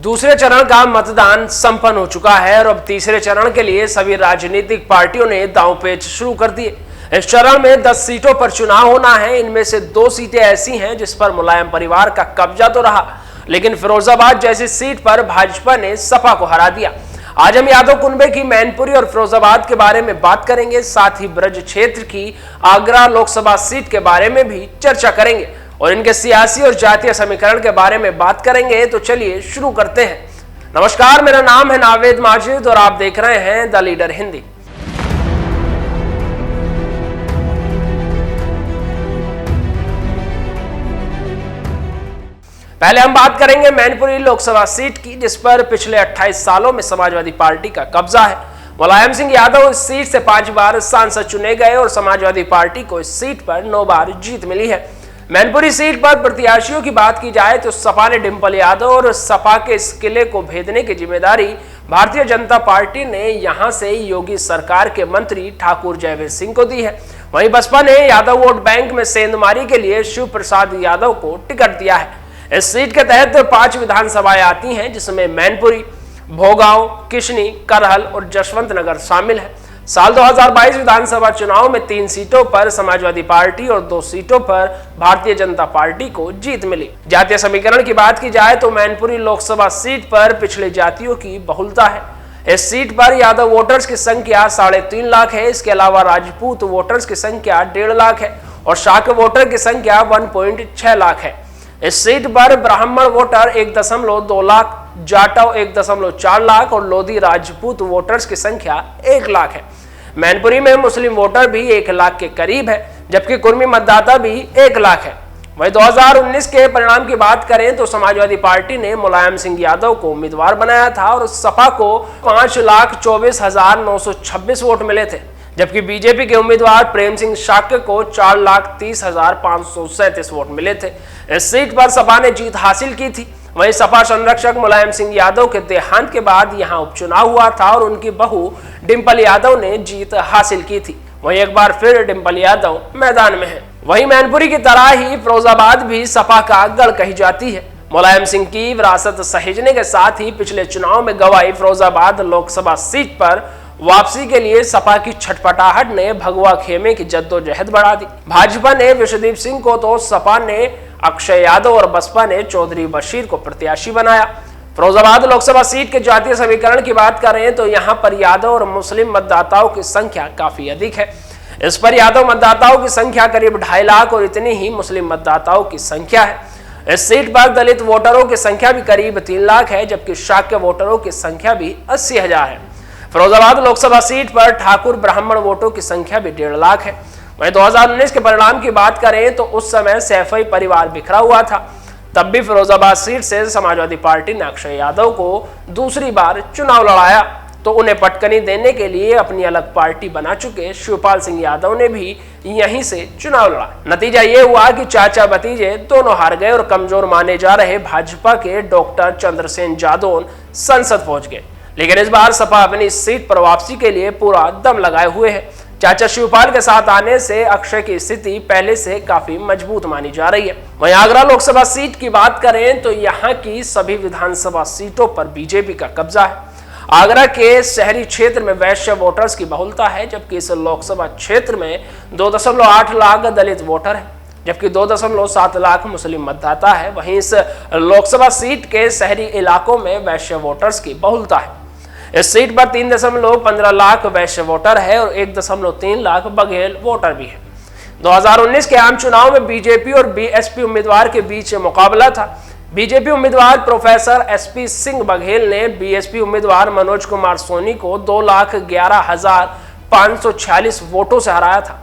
दूसरे चरण का मतदान संपन्न हो चुका है और अब तीसरे चरण के लिए सभी राजनीतिक पार्टियों ने दांवपेच शुरू कर दिए। इस चरण में 10 सीटों पर चुनाव होना है। इनमें से 2 सीटें ऐसी हैं जिस पर मुलायम परिवार का कब्जा तो रहा, लेकिन फिरोजाबाद जैसी सीट पर भाजपा ने सपा को हरा दिया। आज हम यादव कुनबे की मैनपुरी और फिरोजाबाद के बारे में बात करेंगे, साथ ही ब्रज क्षेत्र की आगरा लोकसभा सीट के बारे में भी चर्चा करेंगे और इनके सियासी और जातीय समीकरण के बारे में बात करेंगे। तो चलिए शुरू करते हैं। नमस्कार, मेरा नाम है नावेद माजिद और आप देख रहे हैं द लीडर हिंदी। पहले हम बात करेंगे मैनपुरी लोकसभा सीट की, जिस पर पिछले 28 सालों में समाजवादी पार्टी का कब्जा है। मुलायम सिंह यादव इस सीट से 5 बार सांसद चुने गए और समाजवादी पार्टी को इस सीट पर 9 बार जीत मिली है। मैनपुरी सीट पर प्रत्याशियों की बात की जाए तो सपा ने डिंपल यादव और सपा के इस किले को भेदने की जिम्मेदारी भारतीय जनता पार्टी ने यहां से योगी सरकार के मंत्री ठाकुर जयवीर सिंह को दी है। वहीं बसपा ने यादव वोट बैंक में सेंधमारी के लिए शिव प्रसाद यादव को टिकट दिया है। इस सीट के तहत 5 विधानसभाएं आती हैं, जिसमें मैनपुरी, भोगांव, किशनी, करहल और जशवंत नगर शामिल है। साल 2022 विधानसभा चुनाव में 3 सीटों पर समाजवादी पार्टी और 2 सीटों पर भारतीय जनता पार्टी को जीत मिली। जातीय समीकरण की बात की जाए तो मैनपुरी लोकसभा सीट पर पिछड़े जातियों की बहुलता है। इस सीट पर यादव वोटर्स की संख्या 3.5 लाख है। इसके अलावा राजपूत वोटर्स की संख्या 1.5 लाख है और शाक्य वोटर की संख्या 1.6 लाख है। इस सीट पर ब्राह्मण वोटर 1.2 लाख, जाटव 1.4 लाख और लोधी राजपूत वोटर्स की संख्या 1 लाख है। मैनपुरी में मुस्लिम वोटर भी 1 लाख के करीब है, जबकि कुर्मी मतदाता भी 1 लाख है। वहीं 2019 के परिणाम की बात करें तो समाजवादी पार्टी ने मुलायम सिंह यादव को उम्मीदवार बनाया था और सपा को 5,24,926 वोट मिले थे, जबकि बीजेपी के उम्मीदवार प्रेम सिंह शाक्य को 4,30,537 वोट मिले थे। इस सीट पर सपा ने जीत हासिल की थी। वहीं सपा संरक्षक मुलायम सिंह यादव के देहांत के बाद यहां उपचुनाव हुआ था और उनकी बहू डिंपल यादव ने जीत हासिल की थी। वहीं एक बार फिर डिंपल यादव मैदान में है। वहीं मैनपुरी की तरह ही फिरोजाबाद भी सपा का गढ़ कही जाती है। मुलायम सिंह की विरासत सहेजने के साथ ही पिछले चुनाव में गवाई फिरोजाबाद लोकसभा सीट पर वापसी के लिए सपा की छटपटाहट ने भगवा खेमे की जद्दोजहद बढ़ा दी। भाजपा ने विश्वदीप सिंह को तो सपा ने अक्षय यादव और बसपा ने चौधरी बशीर को प्रत्याशी बनाया। फिरोजाबाद लोकसभा सीट के जातीय समीकरण की बात करें तो यहां पर यादव और मुस्लिम मतदाताओं की संख्या काफी अधिक है। इस पर यादव मतदाताओं की संख्या करीब 2.5 लाख और इतनी ही मुस्लिम मतदाताओं की संख्या है। इस सीट पर दलित वोटरों की संख्या भी करीब 3 लाख है, जबकि शाक्य वोटरों की संख्या भी 80,000 है। फिरोजाबाद लोकसभा सीट पर ठाकुर ब्राह्मण वोटों की संख्या भी 1.5 लाख है। वहीं 2019 के परिणाम की बात करें तो उस समय सैफई परिवार बिखरा हुआ था। तब भी फिरोजाबाद सीट से समाजवादी पार्टी ने अक्षय यादव को दूसरी बार चुनाव लड़ाया, तो उन्हें पटकनी देने के लिए अपनी अलग पार्टी बना चुके शिवपाल सिंह यादव ने भी यहीं से चुनाव लड़ा। नतीजा ये हुआ कि चाचा भतीजे दोनों हार गए और कमजोर माने जा रहे भाजपा के डॉक्टर चंद्रसेन जादौन संसद पहुंच गए। लेकिन इस बार सपा अपनी सीट पर वापसी के लिए पूरा दम लगाए हुए है। चाचा शिवपाल के साथ आने से अक्षय की स्थिति पहले से काफी मजबूत मानी जा रही है। वहीं आगरा लोकसभा सीट की बात करें तो यहां की सभी विधानसभा सीटों पर बीजेपी का कब्जा है। आगरा के शहरी क्षेत्र में वैश्य वोटर्स की बहुलता है, जबकि इस लोकसभा क्षेत्र में 2.8 लाख दलित वोटर है, जबकि 2.7 लाख मुस्लिम मतदाता है। वहीं इस लोकसभा सीट के शहरी इलाकों में वैश्य वोटर्स की बहुलता है। इस सीट पर 3.15 लाख वैश्य वोटर है और 1.3 लाख बघेल वोटर भी है। 2019 के आम चुनाव में बीजेपी और बीएसपी उम्मीदवार के बीच मुकाबला था। बीजेपी उम्मीदवार प्रोफेसर एसपी सिंह बघेल ने बीएसपी उम्मीदवार मनोज कुमार सोनी को 2,11,546 वोटों से हराया था।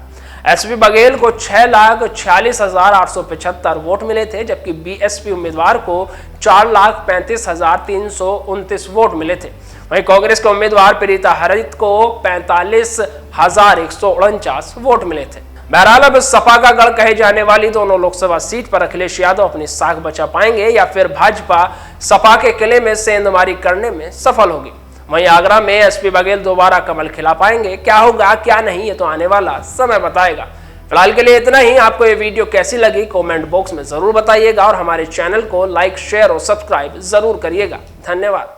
एसपी बघेल को 6,46,875 वोट मिले थे, जबकि बीएसपी उम्मीदवार को 4,35,329 वोट मिले थे। वहीं कांग्रेस के उम्मीदवार प्रीता हरित को 45,149 वोट मिले थे। बहरहाल अब सपा का गढ़ कहे जाने वाली दोनों लोकसभा सीट पर अखिलेश यादव अपनी साख बचा पाएंगे या फिर भाजपा सपा के किले में सेंधमारी करने में सफल होगी। वहीं आगरा में एसपी बघेल दोबारा कमल खिला पाएंगे। क्या होगा क्या नहीं, ये तो आने वाला समय बताएगा। फिलहाल के लिए इतना ही। आपको ये वीडियो कैसी लगी कमेंट बॉक्स में जरूर बताइएगा और हमारे चैनल को लाइक, शेयर और सब्सक्राइब जरूर करिएगा। धन्यवाद।